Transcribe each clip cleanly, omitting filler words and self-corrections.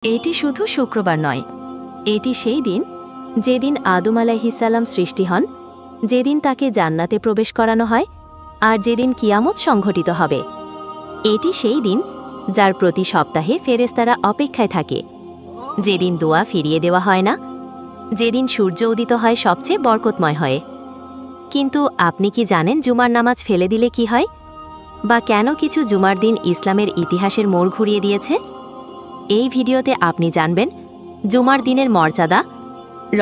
এটি শুধু শুক্রবার নয়, এটি সেই দিন যেদিন আদম আলাইহিসসালাম সৃষ্টি হন, যেদিন তাকে জান্নাতে প্রবেশ করানো হয়, আর যেদিন কিয়ামত সংঘটিত হবে। এটি সেই দিন যার প্রতি সপ্তাহে ফেরেশতারা অপেক্ষায় থাকে, যেদিন দোয়া ফিরিয়ে দেওয়া হয় না, যেদিন সূর্য উদিত হয় সবচেয়ে বরকতময় হয়ে। কিন্তু আপনি কি জানেন জুমার নামাজ ফেলে দিলে কি হয়, বা কেন কিছু জুমার দিন ইসলামের ইতিহাসের মোড় ঘুরিয়ে দিয়েছে? এই ভিডিওতে আপনি জানবেন জুমার দিনের মর্যাদা,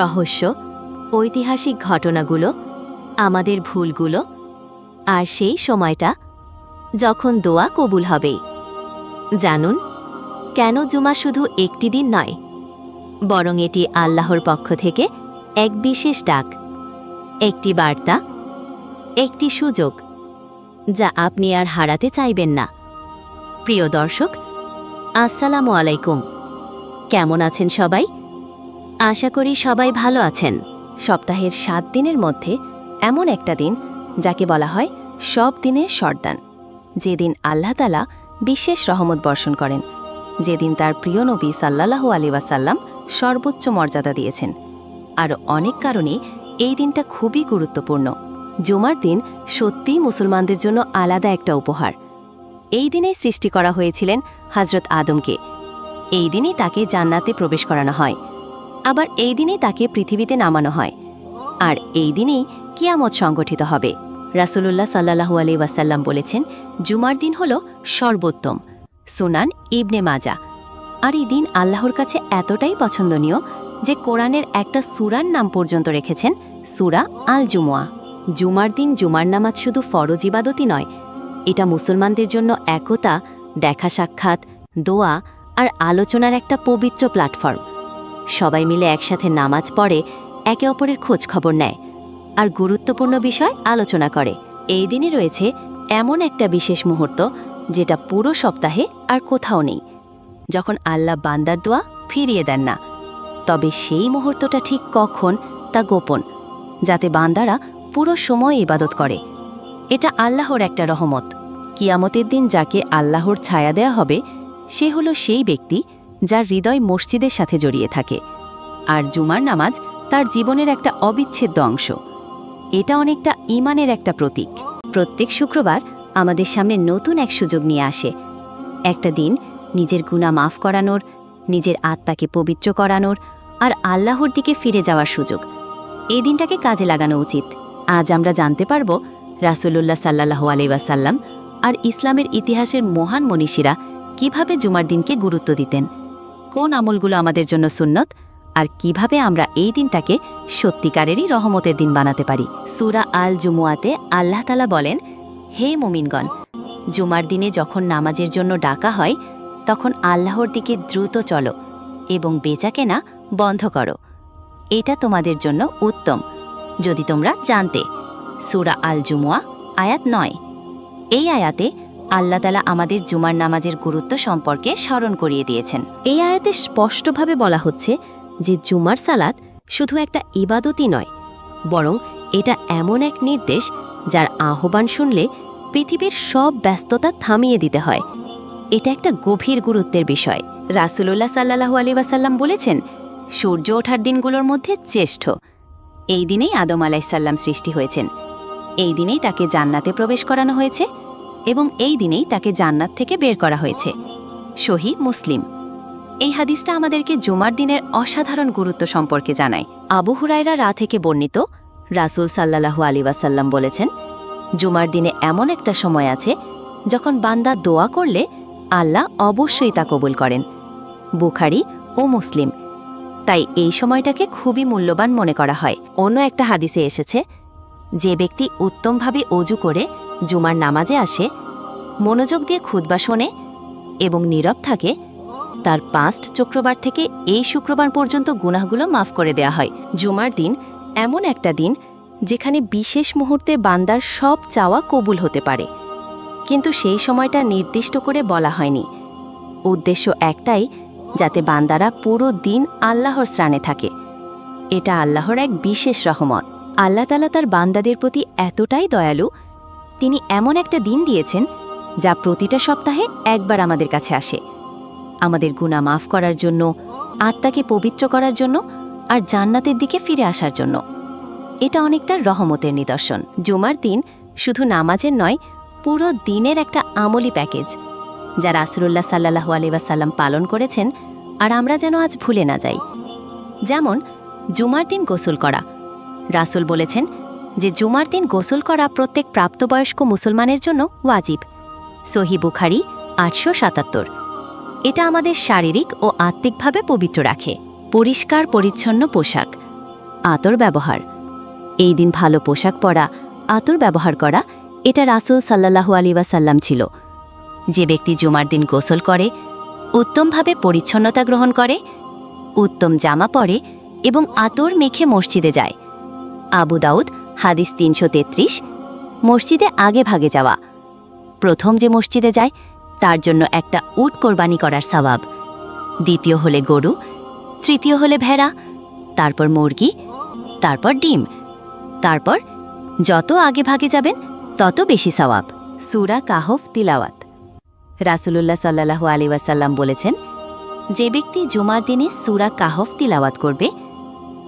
রহস্য, ঐতিহাসিক ঘটনাগুলো, আমাদের ভুলগুলো, আর সেই সময়টা যখন দোয়া কবুল হবে। জানুন কেন জুমা শুধু একটি দিন নয়, বরং এটি আল্লাহর পক্ষ থেকে এক বিশেষ ডাক, একটি বার্তা, একটি সুযোগ যা আপনি আর হারাতে চাইবেন না। প্রিয় দর্শক, আসসালামু আলাইকুম। কেমন আছেন সবাই? আশা করি সবাই ভালো আছেন। সপ্তাহের 7 দিনের মধ্যে এমন একটা দিন যাকে বলা হয় সব দিনের সর্দান, যেদিন আল্লাহ তাআলা বিশেষ রহমত বর্ষণ করেন, যেদিন তার প্রিয় নবী সাল্লাল্লাহু আলাইহি ওয়াসাল্লাম সর্বোচ্চ মর্যাদা দিয়েছেন। আর অনেক কারণে এই দিনটা খুবই গুরুত্বপূর্ণ। জুমার দিন সত্যিই মুসলমানদের জন্য আলাদা একটা উপহার। এই দিনেই সৃষ্টি করা হয়েছিলেন হযরত আদমকে, এই দিনেই তাকে জান্নাতে প্রবেশ করানো হয়, আবার এই দিনেই তাকে পৃথিবীতে নামানো হয়, আর এই দিনেই কিয়ামত সংগঠিত হবে। রাসূলুল্লাহ সাল্লাল্লাহু আলাইহি ওয়াসাল্লাম বলেছেন, জুমার দিন হল সর্বোত্তম। সুনান ইবনে মাজা। আর এই দিন আল্লাহর কাছে এতটাই পছন্দনীয় যে কোরআনের একটা সূরার নাম পর্যন্ত রেখেছেন সূরা আল জুমুয়া। জুমার দিন জুমার নামাজ শুধু ফরজ ইবাদতই নয়, এটা মুসলমানদের জন্য একতা, দেখা সাক্ষাৎ, দোয়া আর আলোচনার একটা পবিত্র প্ল্যাটফর্ম। সবাই মিলে একসাথে নামাজ পড়ে, একে অপরের খোঁজ খবর নেয়, আর গুরুত্বপূর্ণ বিষয় আলোচনা করে। এই দিনে রয়েছে এমন একটা বিশেষ মুহূর্ত যেটা পুরো সপ্তাহে আর কোথাও নেই, যখন আল্লাহ বান্দার দোয়া ফিরিয়ে দেন না। তবে সেই মুহূর্তটা ঠিক কখন তা গোপন, যাতে বান্দারা পুরো সময় ইবাদত করে। এটা আল্লাহর একটা রহমত। কিয়ামতের দিন যাকে আল্লাহর ছায়া দেয়া হবে, সে হলো সেই ব্যক্তি যার হৃদয় মসজিদের সাথে জড়িয়ে থাকে, আর জুমার নামাজ তার জীবনের একটা অবিচ্ছেদ্য অংশ। এটা অনেকটা ঈমানের একটা প্রতীক। প্রত্যেক শুক্রবার আমাদের সামনে নতুন এক সুযোগ নিয়ে আসে, একটা দিন নিজের গুনাহ মাফ করানোর, নিজের আত্মাকে পবিত্র করানোর, আর আল্লাহর দিকে ফিরে যাওয়ার সুযোগ। এই দিনটাকে কাজে লাগানো উচিত। আজ আমরা জানতে পারব রাসূলুল্লাহ সাল্লাল্লাহু আলাইহি ওয়াসাল্লাম আর ইসলামের ইতিহাসের মহান মনীষীরা কিভাবে জুমার দিনকে গুরুত্ব দিতেন, কোন আমলগুলো আমাদের জন্য সুন্নত, আর কিভাবে আমরা এই দিনটাকে সত্যিকারেরই রহমতের দিন বানাতে পারি। সূরা আল জুমুয়াতে আল্লাহ তাআলা বলেন, হে মুমিনগণ, জুমার দিনে যখন নামাজের জন্য ডাকা হয়, তখন আল্লাহর দিকে দ্রুত চলো এবং বেচাকেনা বন্ধ করো। এটা তোমাদের জন্য উত্তম যদি তোমরা জানতে। সূরা আল জুমুয়া আয়াত 9। এই আয়াতে আল্লাহ তাআলা আমাদের জুমার নামাজের গুরুত্ব সম্পর্কে স্মরণ করিয়ে দিয়েছেন। এই আয়াতে স্পষ্টভাবে বলা হচ্ছে যে জুমার সালাত শুধু একটা ইবাদতই নয়, বরং এটা এমন এক নির্দেশ যার আহ্বান শুনলে পৃথিবীর সব ব্যস্ততা থামিয়ে দিতে হয়। এটা একটা গভীর গুরুত্বের বিষয়। রাসূলুল্লাহ সাল্লাল্লাহু আলাইহি ওয়াসাল্লাম বলেছেন, সূর্য ওঠার দিনগুলোর মধ্যে শ্রেষ্ঠ। এই দিনেই আদম আলাইহিসসালাম সৃষ্টি হয়েছেন, এই দিনেই তাকে জান্নাতে প্রবেশ করানো হয়েছে, এবং এই দিনেই তাকে জান্নাত থেকে বের করা হয়েছে। সহিহ মুসলিম। এই হাদিসটা আমাদেরকে জুমার দিনের অসাধারণ গুরুত্ব সম্পর্কে জানায়। আবু হুরায়রা থেকে বর্ণিত, রাসূল সাল্লাল্লাহু আলাইহি ওয়াসাল্লাম বলেছেন, জুমার দিনে এমন একটা সময় আছে যখন বান্দা দোয়া করলে আল্লাহ অবশ্যই তা কবুল করেন। বুখারী ও মুসলিম। তাই এই সময়টাকে খুবই মূল্যবান মনে করা হয়। অন্য একটা হাদিসে এসেছে, যে ব্যক্তি উত্তমভাবে অজু করে জুমার নামাজে আসে, মনোযোগ দিয়ে খুতবা শোনে এবং নীরব থাকে, তার পাস্ট শুক্রবার থেকে এই শুক্রবার পর্যন্ত গুনাহগুলো মাফ করে দেয়া হয়। জুমার দিন এমন একটা দিন যেখানে বিশেষ মুহূর্তে বান্দার সব চাওয়া কবুল হতে পারে, কিন্তু সেই সময়টা নির্দিষ্ট করে বলা হয়নি। উদ্দেশ্য একটাই, যাতে বান্দারা পুরো দিন আল্লাহর স্থানে থাকে। এটা আল্লাহর এক বিশেষ রহমত। আল্লাহ তাআলা তার বান্দাদের প্রতি এতটাই দয়ালু, তিনি এমন একটা দিন দিয়েছেন যা প্রতিটা সপ্তাহে একবার আমাদের কাছে আসে। আমাদের গুনাহ মাফ করার জন্য, আত্মাকে পবিত্র করার জন্য আর জান্নাতের দিকে ফিরে আসার জন্য। এটা অনেকটা রহমতের নিদর্শন। জুমার দিন শুধু নামাজের নয়, পুরো দিনের একটা আমলি প্যাকেজ, যা রাসূলুল্লাহ সাল্লাল্লাহু আলাইহি ওয়াসাল্লাম পালন করেছেন আর আমরা যেন আজ ভুলে না যাই। যেমন জুমার দিন গোসল করা। রাসূল বলেছেন যে জুমার দিন গোসল করা প্রত্যেক প্রাপ্তবয়স্ক মুসলমানের জন্য ওয়াজিব। সহিহ বুখারী ৮৭৭। এটা আমাদের শারীরিক ও আত্মিকভাবে পবিত্র রাখে। পরিষ্কার পরিচ্ছন্ন পোশাক, আতর ব্যবহার। এই দিন ভালো পোশাক পরা, আতর ব্যবহার করা, এটা রাসূল সাল্লাল্লাহু আলাইহি ওয়াসাল্লাম ছিল। যে ব্যক্তি জুমার দিন গোসল করে, উত্তমভাবে পরিচ্ছন্নতা গ্রহণ করে, উত্তম জামা পরে এবং আতর মেখে মসজিদে যায়। আবু দাউদ হাদিস ৩৩৩। মসজিদে আগে ভাগে যাওয়া। প্রথম যে মসজিদে যায় তার জন্য একটা উট কোরবানি করার সওয়াব। দ্বিতীয় হলে গরু, তৃতীয় হলে ভেড়া, তারপর মুরগি, তারপর ডিম, তারপর যত আগে ভাগে যাবেন তত বেশি সওয়াব। সূরা কাহফ তিলাওয়াত। রাসূলুল্লাহ সাল্লাল্লাহু আলাইহি ওয়াসাল্লাম বলেছেন, যে ব্যক্তি জুমার দিনে সূরা কাহফ তিলাওয়াত করবে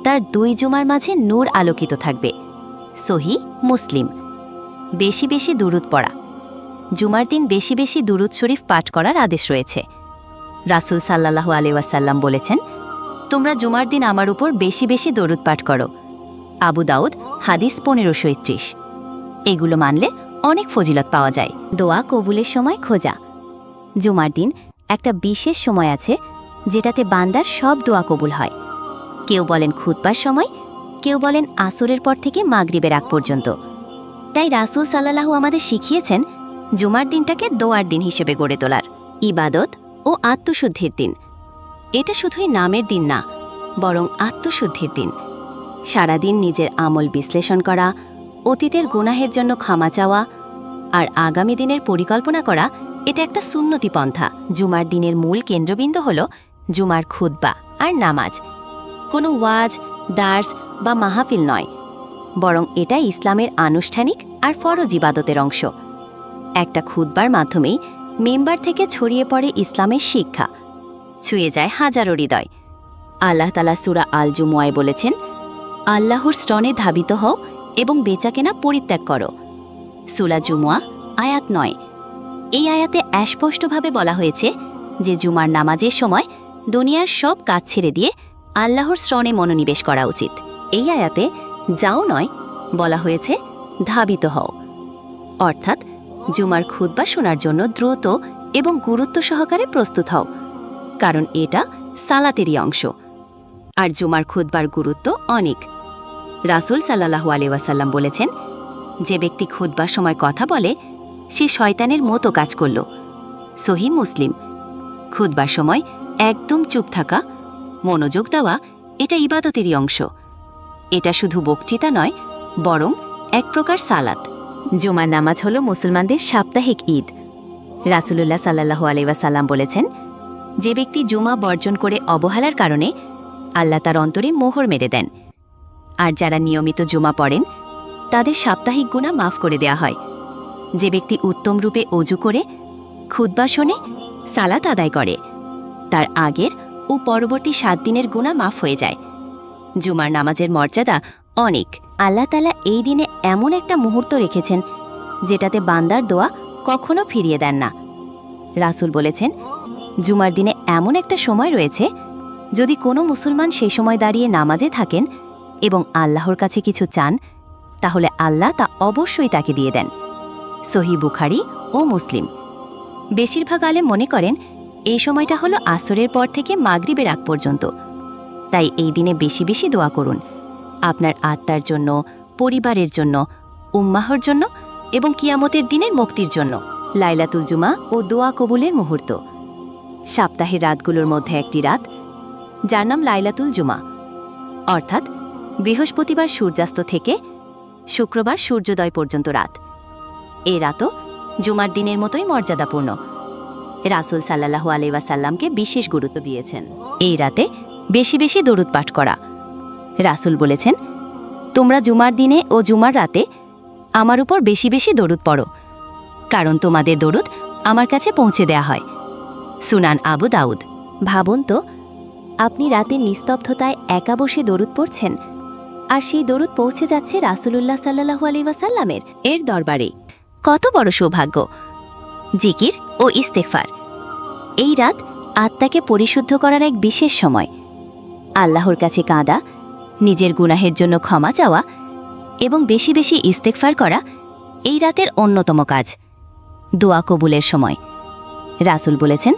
তার ২ জুমার মাঝে নূর আলোকিত থাকবে। সহিহ মুসলিম। বেশি বেশি দুরূদ পড়া। জুমার দিন বেশি বেশি দুরূদ শরীফ পাঠ করার আদেশ রয়েছে। রাসূল সাল্লাল্লাহু আলাইহি ওয়াসাল্লাম বলেছেন, তোমরা জুমার দিন আমার উপর বেশি বেশি দরুদ পাঠ করো। আবু দাউদ হাদিস ১৫৩০। এগুলো মানলে অনেক ফজিলত পাওয়া যায়। দোয়া কবুলের সময় খোঁজা। জুমার দিন একটা বিশেষ সময় আছে যেটাতে বান্দার সব দোয়া কবুল হয়। কেউ বলেন খুতবার সময়, কেউ বলেন আসরের পর থেকে মাগরিবের আগ পর্যন্ত। তাই রাসূল সাল্লাল্লাহু আমাদের শিখিয়েছেন জুমার দিনটাকে দোয়ার দিন হিসেবে গড়ে তোলার, ইবাদত ও আত্মশুদ্ধির দিন। এটা শুধুই নামের দিন না, বরং আত্মশুদ্ধির দিন। সারাদিন নিজের আমল বিশ্লেষণ করা, অতীতের গুনাহের জন্য ক্ষমা চাওয়া আর আগামী দিনের পরিকল্পনা করা, এটা একটা সুন্নতি পন্থা। জুমার দিনের মূল কেন্দ্রবিন্দু হল জুমার খুতবা আর নামাজ। কোনো ওয়াজ, দার্স বা মাহফিল নয়, বরং এটা ইসলামের আনুষ্ঠানিক আর ফরজ ইবাদতের অংশ। একটা খুতবার মাধ্যমেই মেম্বার থেকে ছড়িয়ে পড়ে ইসলামের শিক্ষা, ছুঁয়ে যায় হাজারো হৃদয়। আল্লাহ তাআলা সূরা আল জুমুয়ায় বলেছেন, আল্লাহর স্টনে ধাবিত হও এবং বেচাকেনা পরিত্যাগ করো। সূরা জুমুয়া আয়াত ৯। এই আয়াতে স্পষ্টভাবে বলা হয়েছে যে জুমার নামাজের সময় দুনিয়ার সব কাজ ছেড়ে দিয়ে আল্লাহর স্টনে মনোনিবেশ করা উচিত। এই আয়াতে যাও নয়, বলা হয়েছে ধাবিত হও, অর্থাৎ জুমার খুতবা শোনার জন্য দ্রুত এবং গুরুত্ব সহকারে প্রস্তুত হও, কারণ এটা সালাতেরই অংশ। আর জুমার খুতবার গুরুত্ব অনেক। রাসূল সাল্লাল্লাহু আলাইহি ওয়াসাল্লাম বলেছেন, যে ব্যক্তি খুতবার সময় কথা বলে সে শয়তানের মতো কাজ করল। সহিহ মুসলিম। খুতবার সময় একদম চুপ থাকা, মনোযোগ দেওয়া, এটা ইবাদতেরই অংশ। এটা শুধু বক্তৃতা নয়, বরং এক প্রকার সালাত। জুমার নামাজ হল মুসলমানদের সাপ্তাহিক ঈদ। রাসূলুল্লাহ সাল্লাল্লাহু আলাইহি ওয়াসাল্লাম বলেছেন, যে ব্যক্তি জুমা বর্জন করে অবহেলার কারণে আল্লাহ তার অন্তরে মোহর মেরে দেন। আর যারা নিয়মিত জুমা পড়েন তাদের সাপ্তাহিক গুনাহ মাফ করে দেয়া হয়। যে ব্যক্তি উত্তম রূপে অজু করে খুতবা শোনে, সালাত আদায় করে, তার আগের ও পরবর্তী ৭ দিনের গুনাহ মাফ হয়ে যায়। জুমার নামাজের মর্যাদা অনেক। আল্লাহ তাআলা এই দিনে এমন একটা মুহূর্ত রেখেছেন যেটাতে বান্দার দোয়া কখনো ফিরিয়ে দেন না। রাসূল বলেছেন, জুমার দিনে এমন একটা সময় রয়েছে, যদি কোনো মুসলমান সেই সময় দাঁড়িয়ে নামাজে থাকেন এবং আল্লাহর কাছে কিছু চান, তাহলে আল্লাহ তা অবশ্যই তাকে দিয়ে দেন। সহিহ বুখারী ও মুসলিম। বেশিরভাগ আলেম মনে করেন এই সময়টা হলো আসরের পর থেকে মাগরিবের আগ পর্যন্ত। তাই এই দিনে বেশি বেশি দোয়া করুন, আপনার আত্মার জন্য, পরিবারের জন্য, উম্মাহর জন্য এবং কিয়ামতের দিনের মুক্তির জন্য। লাইলাতুল জুমা ও দোয়া কবুলের মুহূর্ত। সপ্তাহের রাতগুলোর মধ্যে একটি রাত, যার নাম লাইলাতুল জুমা, অর্থাৎ বৃহস্পতিবার সূর্যাস্ত থেকে শুক্রবার সূর্যোদয় পর্যন্ত রাত। এই রাতও জুমার দিনের মতোই মর্যাদাপূর্ণ। রাসূল সাল্লাল্লাহু আলাইহি ওয়াসাল্লামকে বিশেষ গুরুত্ব দিয়েছেন এই রাতে বেশি বেশি দরুদ পাঠ করা। রাসূল বলেছেন, তোমরা জুমার দিনে ও জুমার রাতে আমার উপর বেশি বেশি দরুদ পড়ো, কারণ তোমাদের দরুদ আমার কাছে পৌঁছে দেয়া হয়। সুনান আবু দাউদ। ভাবুন তো, আপনি রাতের নিস্তব্ধতায় একা বসে দরুদ পড়ছেন, আর সেই দরুদ পৌঁছে যাচ্ছে রাসূলুল্লাহ সাল্লাল্লাহু আলাইহি ওয়াসাল্লামের দরবারে। কত বড় সৌভাগ্য! জিকির ও ইস্তেগফার। এই রাত আত্মাকে পরিশুদ্ধ করার এক বিশেষ সময়। আল্লাহর কাছে কাঁদা, নিজের গুনাহের জন্য ক্ষমা চাওয়া এবং বেশি বেশি ইস্তেগফার করা এই রাতের অন্যতম কাজ। দোয়া কবুলের সময়। রাসূল বলেছেন,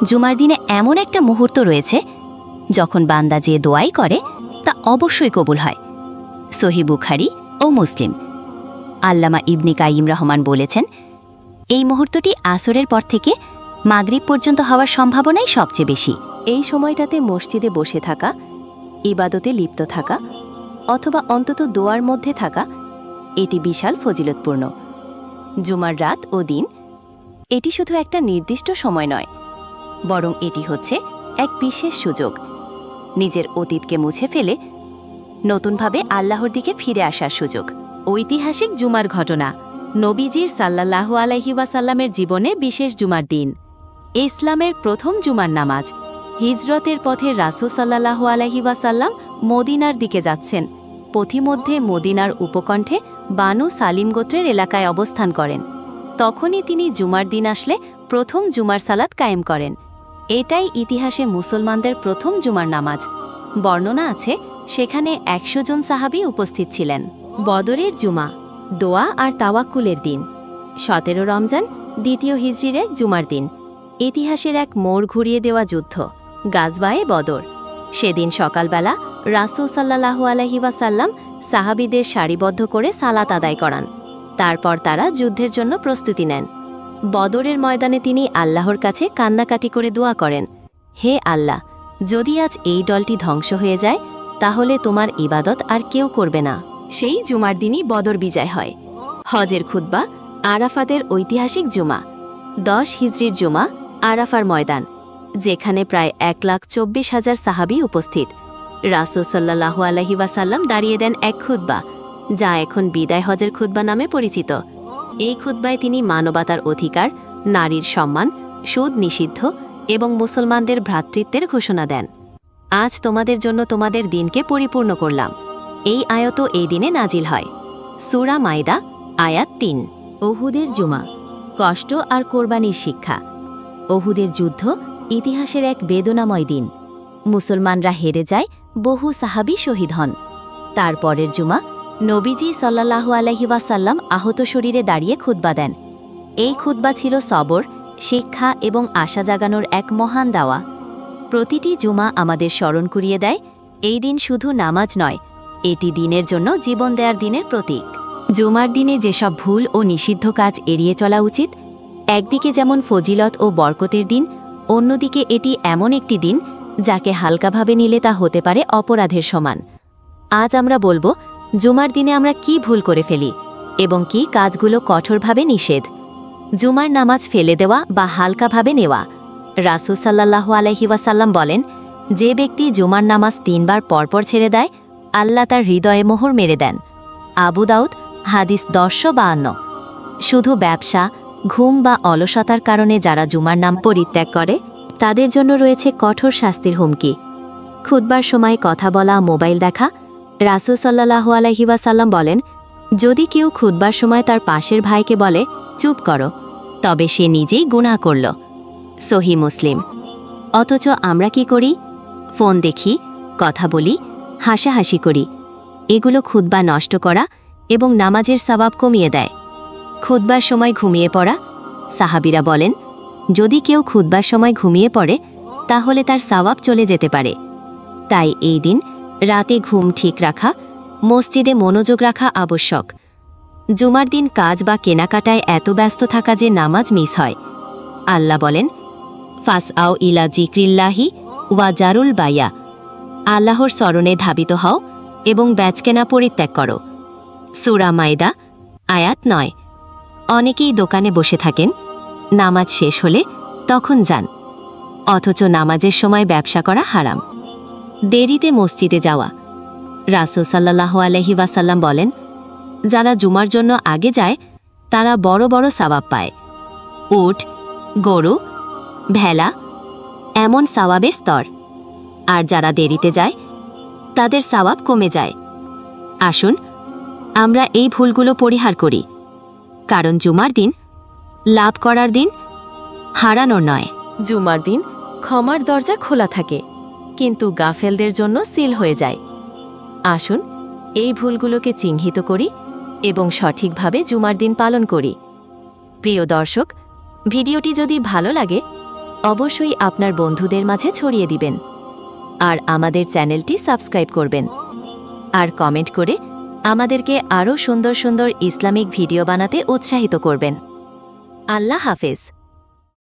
জুমার দিনে এমন একটা মুহূর্ত রয়েছে যখন বান্দা যে দোয়াই করে তা অবশ্যই কবুল হয়। সহিহ বুখারী ও মুসলিম। আল্লামা ইবনে কাইয়িম রহমান বলেছেন, এই মুহূর্তটি আসরের পর থেকে মাগরিব পর্যন্ত হওয়ার সম্ভাবনাই সবচেয়ে বেশি। এই সময়টাতে মসজিদে বসে থাকা, ইবাদতে লিপ্ত থাকা অথবা অন্তত দোয়ার মধ্যে থাকা, এটি বিশাল ফজিলতপূর্ণ। জুমার রাত ও দিন এটি শুধু একটা নির্দিষ্ট সময় নয়, বরং এটি হচ্ছে এক বিশেষ সুযোগ নিজের অতীতকে মুছে ফেলে নতুনভাবে আল্লাহর দিকে ফিরে আসার সুযোগ। ঐতিহাসিক জুমার ঘটনা। নবীজির সাল্লাল্লাহু আলাইহি ওয়াসাল্লামের জীবনে বিশেষ জুমার দিন। ইসলামের প্রথম জুমার নামাজ। হিজরতের পথে রাসূল সাল্লাল্লাহু আলাইহি ওয়াসাল্লাম মদিনার দিকে যাচ্ছেন। পথিমধ্যে মদিনার উপকণ্ঠে বানু সালিম গোত্রের এলাকায় অবস্থান করেন। তখনই তিনি জুমার দিন আসলে প্রথম জুমার সালাত কায়েম করেন। এটাই ইতিহাসে মুসলমানদের প্রথম জুমার নামাজ। বর্ণনা আছে সেখানে 100 জন সাহাবী উপস্থিত ছিলেন। বদরের জুমা, দোয়া আর তাওয়াক্কুলের দিন। 17 রমজান, দ্বিতীয় হিজরির এক জুমার দিন। ইতিহাসের এক মোড় ঘুরিয়ে দেওয়া যুদ্ধ, গাজওয়ায়ে বদর। সেদিন সকালবেলা রাসূল সাল্লাল্লাহু আলাইহি ওয়াসাল্লাম সাহাবীদের সারিবদ্ধ করে সালাত আদায় করান। তারপর তারা যুদ্ধের জন্য প্রস্তুতি নেন। বদরের ময়দানে তিনি আল্লাহর কাছে কান্নাকাটি করে দোয়া করেন, হে আল্লাহ, যদি আজ এই দলটি ধ্বংস হয়ে যায় তাহলে তোমার ইবাদত আর কেউ করবে না। সেই জুমার দিনই বদর বিজয় হয়। হজের খুতবা। আরাফাতের ঐতিহাসিক জুমা। 10 হিজরির জুমা, আরাফার ময়দান, যেখানে প্রায় 1,24,000 সাহাবী উপস্থিত। রাসূল সাল্লাল্লাহু আলাইহি ওয়াসাল্লাম দাঁড়িয়ে দেন এক খুতবা, যা এখন বিদায় হজের খুতবা নামে পরিচিত। এই খুতবায় তিনি মানবতার অধিকার, নারীর সম্মান, সুদ নিষিদ্ধ এবং মুসলমানদের ভ্রাতৃত্বের ঘোষণা দেন। আজ তোমাদের জন্য তোমাদের দিনকে পরিপূর্ণ করলাম। এই আয়াত এই দিনে নাজিল হয়। সূরা মাইদা, আয়াত 3। উহুদের জুমা। কষ্ট আর কোরবানির শিক্ষা। উহুদের যুদ্ধ ইতিহাসের এক বেদনাময় দিন। মুসলমানরা হেরে যায়, বহু সাহাবী শহীদ হন। তারপরের জুমা, নবীজি সাল্লাল্লাহু আলাইহি ওয়াসাল্লাম আহত শরীরে দাঁড়িয়ে খুতবা দেন। এই খুতবা ছিল সবর, শিক্ষা এবং আশা জাগানোর এক মহান দাওয়া। প্রতিটি জুমা আমাদের স্মরণ করিয়ে দেয়, এই দিন শুধু নামাজ নয়, এটি দিনের জন্য জীবন দেওয়ার দিনের প্রতীক। জুমার দিনে যেসব ভুল ও নিষিদ্ধ কাজ এড়িয়ে চলা উচিত, একদিকে যেমন ফজিলত ও বরকতের দিন, অন্যদিকে এটি এমন একটি দিন যাকে হালকাভাবে নিলে তা হতে পারে অপরাধের সমান। আজ আমরা বলবো জুমার দিনে আমরা কি ভুল করে ফেলি এবং কি কাজগুলো কঠোরভাবে নিষেধ। জুমার নামাজ ফেলে দেওয়া বা হালকাভাবে নেওয়া। রাসূল সাল্লাল্লাহু আলাইহি ওয়াসাল্লাম বলেন, যে ব্যক্তি জুমার নামাজ 3 বার পরপর ছেড়ে দেয়, আল্লাহ তার হৃদয়ে মোহর মেরে দেন। আবু দাউদ, হাদিস 1052। শুধু ব্যবসা, ঘুম বা অলসতার কারণে যারা জুমার নাম পরিত্যাগ করে তাদের জন্য রয়েছে কঠোর শাস্তির হুমকি। খুতবার সময় কথা বলা, মোবাইল দেখা। রাসূল সাল্লাল্লাহু আলাইহি ওয়াসাল্লাম বলেন, যদি কেউ খুতবার সময় তার পাশের ভাইকে বলে চুপ করো, তবে সে নিজেই গুনাহ করল। সহিহ মুসলিম। অথচ আমরা কি করি? ফোন দেখি, কথা বলি, হাসাহাসি করি। এগুলো খুতবা নষ্ট করা এবং নামাজের সওয়াব কমিয়ে দেয়। খুতবার সময় ঘুমিয়ে পড়া। সাহাবীরা বলেন, যদি কেউ খুতবার সময় ঘুমিয়ে পড়ে তাহলে তার সওয়াব চলে যেতে পারে। তাই এই দিন রাতে ঘুম ঠিক রাখা, মসজিদে মনোযোগ রাখা আবশ্যক। জুমার দিন কাজ বা কেনাকাটায় এত ব্যস্ত থাকা যে নামাজ মিস হয়। আল্লাহ বলেন, ফাসআউ ইলা যিকরিল্লাহি ওয়া জারুল বাইয়া, আল্লাহর স্মরণে ধাবিত হও এবং বেচকেনা পরিত্যাগ করো। সূরা মাইদা, আয়াত 9। অনেকেই দোকানে বসে থাকেন, নামাজ শেষ হলে তখন যান, অথচ নামাজের সময় ব্যবসা করা হারাম। দেরিতে মসজিদে যাওয়া। রাসূল সাল্লাল্লাহু আলাইহি ওয়াসাল্লাম বলেন, যারা জুমার জন্য আগে যায় তারা বড় বড় সওয়াব পায়। উট, গরু ভেলা এমন সাওয়াবের স্তর, আর যারা দেরিতে যায় তাদের সাওয়াব কমে যায়। আসুন আমরা এই ভুলগুলো পরিহার করি, কারণ জুমার দিন লাভ করার দিন, হারানোর নয়। জুমার দিন ক্ষমার দরজা খোলা থাকে, কিন্তু গাফেলদের জন্য সিল হয়ে যায়। আসুন এই ভুলগুলোকে চিহ্নিত করি এবং সঠিকভাবে জুমার দিন পালন করি। প্রিয় দর্শক, ভিডিওটি যদি ভালো লাগে অবশ্যই আপনার বন্ধুদের মাঝে ছড়িয়ে দিবেন, আর আমাদের চ্যানেলটি সাবস্ক্রাইব করবেন, আর কমেন্ট করে আমাদেরকে আরও সুন্দর সুন্দর ইসলামিক ভিডিও বানাতে উৎসাহিত করবেন। আল্লাহ হাফেজ।